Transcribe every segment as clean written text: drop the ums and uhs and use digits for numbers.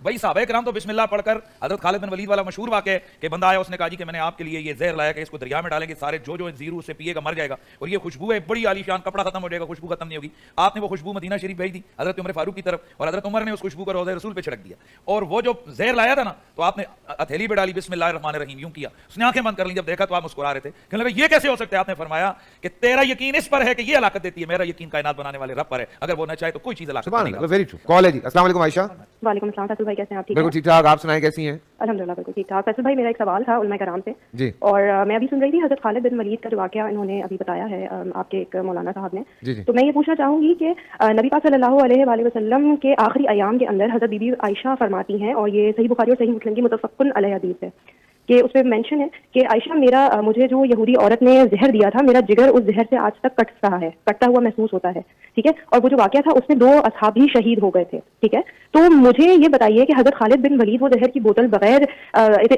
वही साहबे कराम तो बिस्मिल्लाह पढ़कर, हजरत खालिद बिन वलीद वाला मशहूर वाक़या है कि बंदा आया, उसने कहा जी कि मैंने आपके लिए ये जहर लाया कि इसको दरिया में डालेंगे, सारे जो जीरू उससे पिएगा मर जाएगा, और ये खुशबू है बड़ी आलीशान, कपड़ा खत्म हो जाएगा, खुशबू खत्म नहीं होगी। आपने वो खुशबू मदीना शरीफ भेज दी हजरत उमर फारूक की तरफ, और हजरत उमर ने उस खुशबू को रोज़े रसूल पे छिड़क दिया, और वो जो जहर लाया था ना, तो आपने हथेली पे डाली, बिस्मिल्लाहिर्रहमानिर्रहीम यूं किया, उसने आंखें बंद कर ली, जब देखा तो आप मुस्कुरा रहे थे, कहने लगे ये कैसे हो सकता है? आपने फरमाया कि तेरा यकीन इस पर है कि ये हलाकत देती है, मेरा यकीन कायनात बनाने वाले रब पर है, अगर वो न चाहे तो कोई चीज़ हलाकत नहीं कर। Very true. कॉल है जी। अस्सलाम वालेकुम आयशा। वालेकुम अस्सलाम फैसल भाई, कैसे हैं आप? ठीक बिल्कुल हैं? ठीक ठाक, आप सुनाएं कैसी हैं? अल्हम्दुलिल्लाह बिल्कुल ठीक ठाक। फैसल भाई, मेरा एक सवाल था उलमा कराम से जी और मैं अभी सुन रही थी हज़रत खालिद बिन वलीद का जो वाक़या इन्होंने अभी बताया है आपके एक मौलाना साहब ने। जी जी तो मैं ये पूछना चाहूँगी कि नबी पाक सल्लल्लाहु अलैहि वसल्लम के आखिरी अयाम के अंदर हज़रत बीबी आयशा फरमाती हैं, और ये सही बुखारी और सही मुस्लिम की मुतफ़क्कुन अलैहि हदीस है कि उसमें मेंशन है कि आयशा मुझे जो यहूदी औरत ने जहर दिया था, मेरा जिगर उस जहर से आज तक कट रहा है, कटता हुआ महसूस होता है। ठीक है, और वो जो वाक़या था उसमें 2 असहाब भी शहीद हो गए थे। ठीक है, तो मुझे ये बताइए कि हज़रत खालिद बिन वलीद वो जहर की बोतल बगैर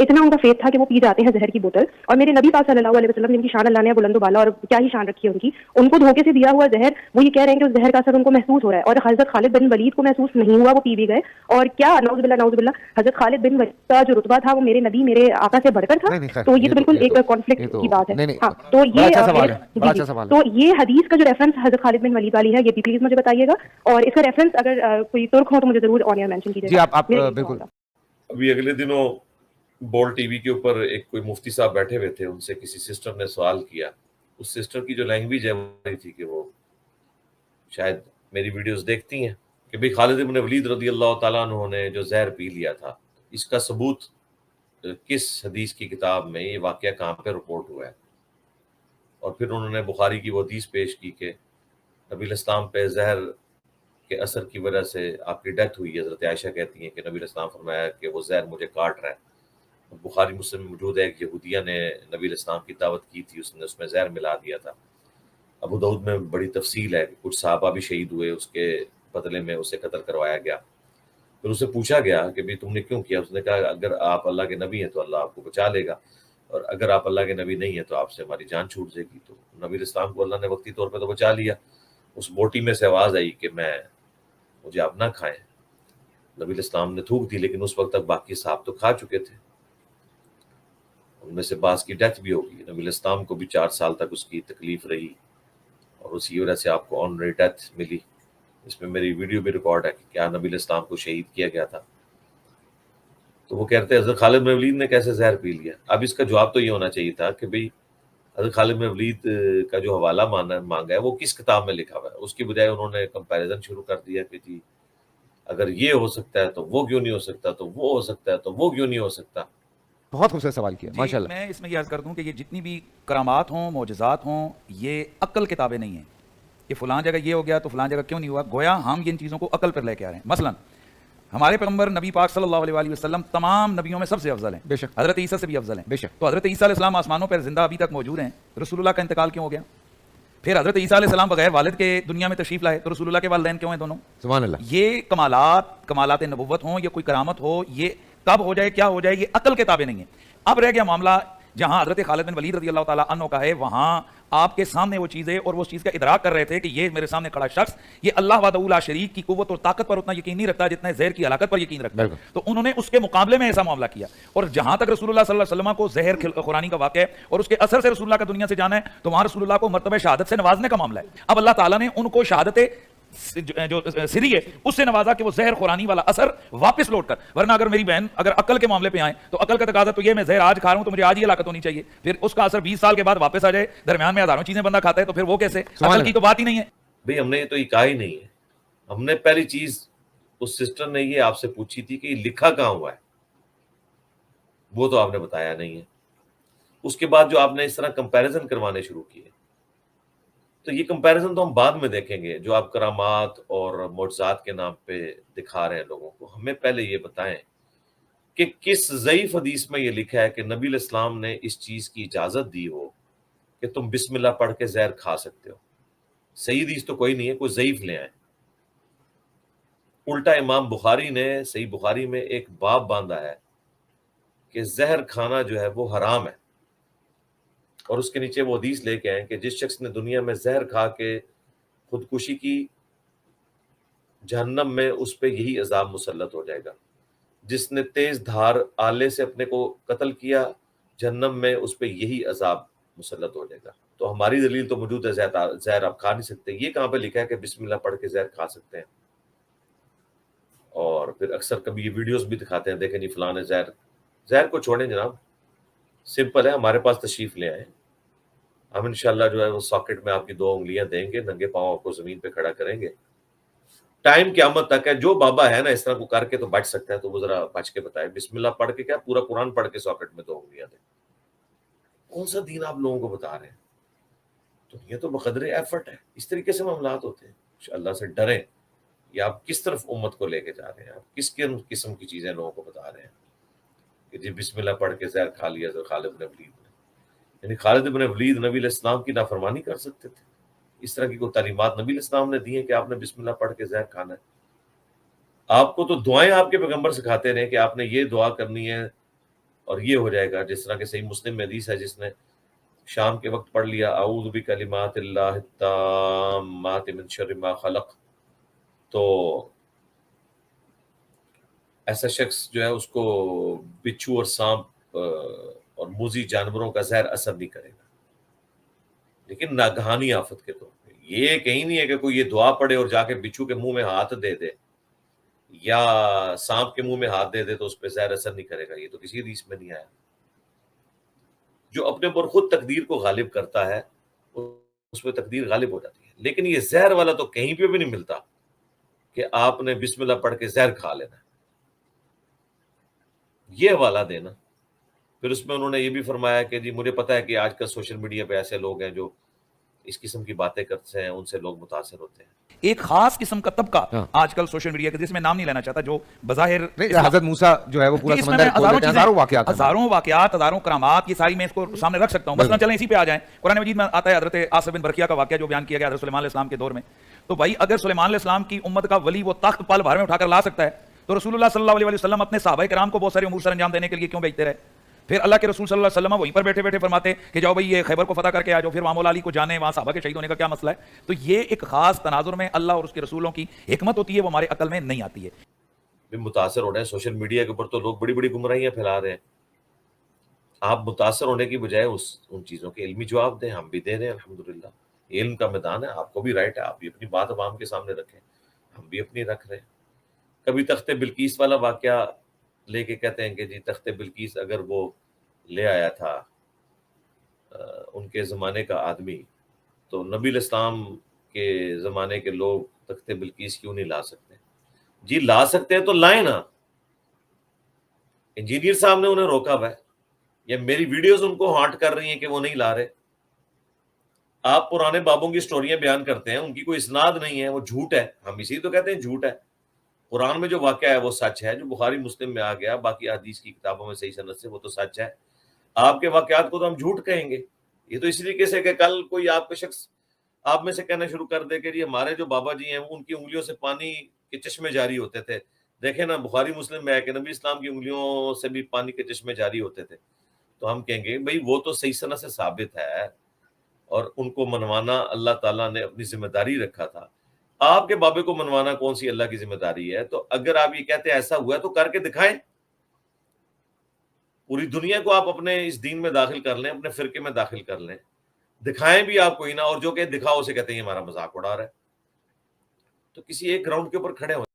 इतना उनका फेथ था कि वो पी जाते हैं जहर की बोतल, और मेरे नबी पाक सल्लल्लाहु अलैहि वसल्लम जिनकी शान अल्लाह ने बुलंद बाला और क्या ही शान रखी है उनकी, उनको धोखे से दिया हुआ जहर, वो ये कह रहे हैं कि उस जहर का असर उनको महसूस हो रहा है, और हज़रत खालिद बिन वलीद को महसूस नहीं हुआ, वो पी भी गए। और क्या नौज़ुबिल्लाह हज़रत खालिद बिन वलीद का जो रुतबा था वो मेरे नबी मेरे आका से बढ़कर था? नहीं खैर, तो ये तो बिल्कुल एक कॉन्फ्लिक्ट की बात है। नहीं हाँ, तो बड़ा ये अच्छा सवाल है, बड़ा अच्छा सवाल है। तो ये हदीस का जो रेफरेंस हज़रत खालिद बिन वलीद वाली है, ये भी प्लीज मुझे बताइएगा, और इसका रेफरेंस अगर कोई तुर्क हो तो मुझे जरूर ऑन एयर मेंशन जी कीजिएगा। आप मेरा यही बिल्कुल। सवाल था। अभी अगले दिनों बोल टीवी के ऊपर एक कोई मुफ्ती साहब बैठे हुए थे, उनसे किसी सिस्टर ने सवाल किया। उस सिस्टर की जो लैंग्वेज है वो थी कि वो शायद मेरी वीडियोस देखती हैं कि भाई खालिद इब्न वलीद रज़ी अल्लाह ताला अन्हु ने जो जहर पी लिया था, इसका सबूत किस हदीस की किताब में, ये वाक़या कहाँ पे रिपोर्ट हुआ है। और फिर उन्होंने बुखारी की वो हदीस पेश की कि नबी इस्लाम पे जहर के असर की वजह से आपकी डेथ हुई है। हज़रत आयशा कहती हैं कि नबी इस्लाम फरमाया कि वो जहर मुझे काट रहा है। बुखारी मुस्लिम में मौजूद है कि यहूदिया ने नबी इस्लाम की दावत की थी, उसने उसमें जहर मिला दिया था। अबू दाऊद में बड़ी तफसील है कि कुछ सहाबा भी शहीद हुए, उसके बदले में उसे कत्ल करवाया गया। फिर उससे पूछा गया कि भाई तुमने क्यों किया? उसने कहा अगर आप अल्लाह के नबी हैं तो अल्लाह आपको बचा लेगा, और अगर आप अल्लाह के नबी नहीं है तो आपसे हमारी जान छूट जाएगी। तो नबी इस्लाम को अल्लाह ने वक्ती तौर पर तो बचा लिया। उस बोटी में से आवाज़ आई कि मुझे आप ना खाएं। नबी इस्लाम ने थूक दी, लेकिन उस वक्त तक बाकी साहब तो खा चुके थे। उनमें से बास की डेथ भी होगी। नबी इस्लाम को भी 4 साल तक उसकी तकलीफ रही, और उसी वजह से आपको ऑनरी डेथ मिली। इसमें मेरी वीडियो भी रिकॉर्ड है कि क्या नबी इस्लाम को शहीद किया गया था। तो वो कहते हैं हज़रत खालिद बिन वलीद ने कैसे जहर पी लिया। अब इसका जवाब तो ये होना चाहिए था कि भाई हज़रत खालिद बिन वलीद का जो हवाला मांगा है वो किस किताब में लिखा हुआ है। उसकी बजाय उन्होंने कंपैरिजन शुरू कर दिया कि जी अगर ये हो सकता है तो वो क्यों नहीं हो सकता, तो वो हो सकता है तो वो क्यों नहीं हो सकता। बहुत खूबसूरत सवाल किया, जी, माशाल्लाह। मैं इसमें ये अर्ज़ कर दूं कि ये जितनी भी करामात हों, मोजज़ात हों, ये अक्ल किताबें नहीं हैं कि फ़लाँ जगह ये हो गया तो फ़लाँ जगह क्यों नहीं हुआ। गोया हम इन चीज़ों को अकल पर लेके आ रहे हैं। मसलन हमारे पैगम्बर नबी पाक सल्लल्लाहु अलैहि वसल्लम तमाम नबियों में सबसे अफजल हैं, बेशक हज़रत ईसा से भी अफजल हैं। बेशक। तो हज़रत ईसा अलैहिस्सलाम आसमानों पर जिंदा अभी तक मौजूद हैं, रसूलुल्लाह का इंतकाल क्यों हो गया? फिर हज़रत ईसा अलैहिस्सलाम बगैर वालिद के दुनिया में तशरीफ़ लाए, तो रसूलुल्लाह के वालिदैन क्यों हैं दोनों? सुभान अल्लाह। ये कमालात नबुव्वत हों, ये कोई करामत हो, ये कब हो जाए क्या हो जाए, ये अकल के ताबे नहीं है। अब रह गया मामला जहां हजरत खालिद बिन वलीद रज़ी अल्लाह ताला अन्हु का है, वहां आपके सामने वो चीज़ें और वो चीज़ का इदराक कर रहे थे कि ये मेरे सामने खड़ा शख्स ये अल्लाह वहदहू ला शरीक की कुव्वत और ताकत पर उतना यकीन नहीं रखता जितना जहर की हलाकत पर यकीन रखता है। तो उन्होंने उसके मुकाबले में ऐसा मामला किया। और जहां तक रसूलुल्लाह सल्लल्लाहु अलैहि वसल्लम को जहर खुरानी का वाक़या है और उसके असर से रसूलुल्लाह का दुनिया से जाना है, तो वहां रसूलुल्लाह को मर्तबे शहादत से नवाजने का मामला है। अब अल्लाह ताला ने उनको शहादत जो सिरी है उससे नवाजा कि वो जहर खुरानी वाला असर वापस लौट कर, वरना अगर मेरी बहन अगर अकल के मामले पे आए तो अकल का तकाजा तो ये मैं जहर आज खा रहा हूं तो मुझे आज ही हलाकत होनी चाहिए, फिर उसका असर 20 साल के बाद वापस आ जाए, दरमियान में हजारों चीजें बंदा खाता है, तो फिर वो कैसे? अकल की तो बात ही नहीं है। भाई हमने तो ये कहा ही नहीं है। हमने पहली चीज उस सिस्टर ने ये आपसे पूछी थी कि लिखा कहाँ हुआ है, वो तो आपने बताया नहीं है। उसके बाद जो आपने इस तरह कंपैरिजन करवाने शुरू किए, तो ये कंपैरिजन तो हम बाद में देखेंगे जो आप करामात और मोज़ात के नाम पे दिखा रहे हैं लोगों को। हमें पहले ये बताएं कि किस ज़ईफ हदीस में ये लिखा है कि नबी इस्लाम ने इस चीज की इजाजत दी हो कि तुम बिस्मिल्लाह पढ़ के जहर खा सकते हो। सही हदीस तो कोई नहीं है, कोई ज़ईफ ले आए। उल्टा इमाम बुखारी ने सही बुखारी में एक बाब बांधा है कि जहर खाना जो है वो हराम है, और उसके नीचे वो हदीस लेके आए कि जिस शख्स ने दुनिया में जहर खा के खुदकुशी की, जहन्नम में उस पर यही अजाब मुसल्लत हो जाएगा। جس نے تیز دھار آلے سے اپنے کو قتل کیا جہنم میں اس پہ یہی عذاب مسلط ہو جائے گا. تو ہماری دلیل تو موجود ہے زہر آپ کھا نہیں سکتے. یہ کہاں پہ لکھا ہے کہ بسم اللہ پڑھ کے زہر کھا سکتے ہیں؟ اور پھر اکثر کبھی یہ ویڈیوز بھی دکھاتے ہیں, دیکھیں جی فلاں نے زہر کو چھوڑیں جناب, سمپل ہے, ہمارے پاس تشریف لے آئیں, ہم انشاءاللہ جو ہے وہ ساکٹ میں آپ کی 2 انگلیاں دیں گے, ننگے پاؤں آپ کو زمین پہ کھڑا کریں گے. ٹائم قیامت تک ہے. جو بابا ہے نا اس طرح کو کر کے تو بچ سکتا ہے تو وہ ذرا بچ کے بتائے. بسم اللہ پڑھ کے کیا پورا قرآن پڑھ کے ساکٹ میں 2 انگلیاں دیں. کون سا دین آپ لوگوں کو بتا رہے ہیں؟ تو یہ تو بقدر ایفرٹ ہے. اس طریقے سے معاملات ہوتے ہیں. اللہ سے ڈریں. یا آپ کس طرف امت کو لے کے جا رہے ہیں, آپ کس قسم کی چیزیں لوگوں کو بتا رہے ہیں کہ جی بسم اللہ پڑھ کے زہر کھا لیا خالد بن ولید نے. یعنی خالد بن ولید نبی علیہ السلام کی نافرمانی کر سکتے تھے؟ اس طرح کی کوئی تعلیمات نبی علیہ السلام نے دی ہیں کہ آپ نے بسم اللہ پڑھ کے زہر کھانا ہے؟ آپ کو تو دعائیں آپ کے پیغمبر سکھاتے رہے کہ آپ نے یہ دعا کرنی ہے اور یہ ہو جائے گا. جس طرح کہ صحیح مسلم میں حدیث ہے, جس نے شام کے وقت پڑھ لیا اعوذ بکلمات اللہ التامات من شر ما خلق, تو ایسا شخص جو ہے اس کو بچھو اور سانپ اور موذی جانوروں کا زہر اثر نہیں کرے گا. لیکن ناگہانی آفت کے طور پہ یہ کہیں نہیں ہے کہ کوئی یہ دعا پڑھے اور جا کے بچھو کے منہ میں ہاتھ دے دے یا سانپ کے منہ میں ہاتھ دے دے تو اس پہ زہر اثر نہیں کرے گا. یہ تو کسی حدیث میں نہیں آیا. جو اپنے پر خود تقدیر کو غالب کرتا ہے اس پہ تقدیر غالب ہو جاتی ہے. لیکن یہ زہر والا تو کہیں پہ بھی نہیں ملتا کہ آپ نے بسم اللہ پڑھ کے زہر کھا لینا. یہ حوالہ دینا. پھر اس میں انہوں نے یہ بھی فرمایا کہ جی مجھے پتا ہے کہ آج کل سوشل میڈیا پہ ایسے لوگ ہیں جو اس قسم کی باتیں کرتے ہیں, ان سے لوگ متاثر ہوتے ہیں. ایک خاص قسم کا طبقہ آج کل سوشل میڈیا کے, جس میں نام نہیں لینا چاہتا, جو بظاہر حضرت موسیٰ جو ہے وہ پورا سمندر کھول دیتے ہیں, ہزاروں واقعات, ہزاروں کرامات, یہ ساری میں اس کو سامنے رکھ سکتا ہوں. مثلا چلیں اسی پہ آ جائیں. قرآن مجید میں آتا ہے حضرت آصف بن برقیہ کا واقعہ جو بیان کیا گیا حضرت سلیمان علیہ السلام کے دور میں. تو بھائی اگر سلیمان علیہ السلام کی امت کا ولی وہ تخت پل بھر میں اٹھا کر لا سکتا ہے تو رسول اللہ صلی اللہ علیہ وسلم اپنے صحابہ کرام کو بہت سارے امور سر انجام دینے کے لیے کیوں بھیجتے رہے؟ پھر اللہ کے رسول صلی اللہ علیہ وسلم وہیں پر بیٹھے بیٹھے فرماتے کہ جاؤ بھائی یہ خیبر کو فتح کر کے آ جاؤ, پھر وہاں مولا علی کو جانے, وہاں صحابہ کے شہید ہونے کا کیا مسئلہ ہے؟ تو یہ ایک خاص تناظر میں اللہ اور اس کے رسولوں کی حکمت ہوتی ہے, وہ ہمارے عقل میں نہیں آتی ہے. متاثر ہو رہے ہیں سوشل میڈیا کے اوپر, تو لوگ بڑی بڑی گمراہیاں پھیلا رہے ہیں. آپ متاثر ہونے کی بجائے ان چیزوں کے علمی جواب دیں. ہم بھی دے رہے ہیں الحمدللہ. علم کا میدان ہے, آپ کو بھی رائٹ ہے, آپ بھی اپنی بات عوام کے سامنے رکھیں, ہم بھی اپنی رکھ رہے ہیں. کبھی تخت بلقیس والا واقعہ لے کے کہتے ہیں کہ جی تخت بلقیس اگر وہ لے آیا تھا ان کے زمانے کا آدمی, تو نبی علیہ السلام کے زمانے کے لوگ تخت بلقیس کیوں نہیں لا سکتے؟ جی لا سکتے ہیں تو لائیں نا. انجینئر صاحب نے انہیں روکا ہوا ہے, یا میری ویڈیوز ان کو ہانٹ کر رہی ہیں کہ وہ نہیں لا رہے. آپ پرانے بابوں کی سٹوریاں بیان کرتے ہیں, ان کی کوئی اسناد نہیں ہے, وہ جھوٹ ہے. ہم اسی تو کہتے ہیں جھوٹ ہے. قرآن میں جو واقعہ ہے وہ سچ ہے, جو بخاری مسلم میں آ گیا, باقی حدیث کی کتابوں میں صحیح سند سے, وہ تو سچ ہے. آپ کے واقعات کو تو ہم جھوٹ کہیں گے. یہ تو اس طریقے سے کہ کل کوئی آپ کا شخص آپ میں سے کہنا شروع کر دے کہ جی ہمارے جو بابا جی ہیں ان کی انگلیوں سے پانی کے چشمے جاری ہوتے تھے. دیکھیں نا بخاری مسلم میں ہے کہ نبی اسلام کی انگلیوں سے بھی پانی کے چشمے جاری ہوتے تھے. تو ہم کہیں گے بھئی وہ تو صحیح سند سے ثابت ہے, اور ان کو منوانا اللہ تعالیٰ نے اپنی ذمہ داری رکھا تھا. آپ کے بابے کو منوانا کون سی اللہ کی ذمہ داری ہے؟ تو اگر آپ یہ کہتے ہیں ایسا ہوا ہے تو کر کے دکھائیں. پوری دنیا کو آپ اپنے اس دین میں داخل کر لیں, اپنے فرقے میں داخل کر لیں, دکھائیں بھی آپ کوئی نہ, اور جو کہ دکھاؤ اسے کہتے ہیں یہ ہمارا مذاق اڑا رہا ہے. تو کسی ایک گراؤنڈ کے اوپر کھڑے ہو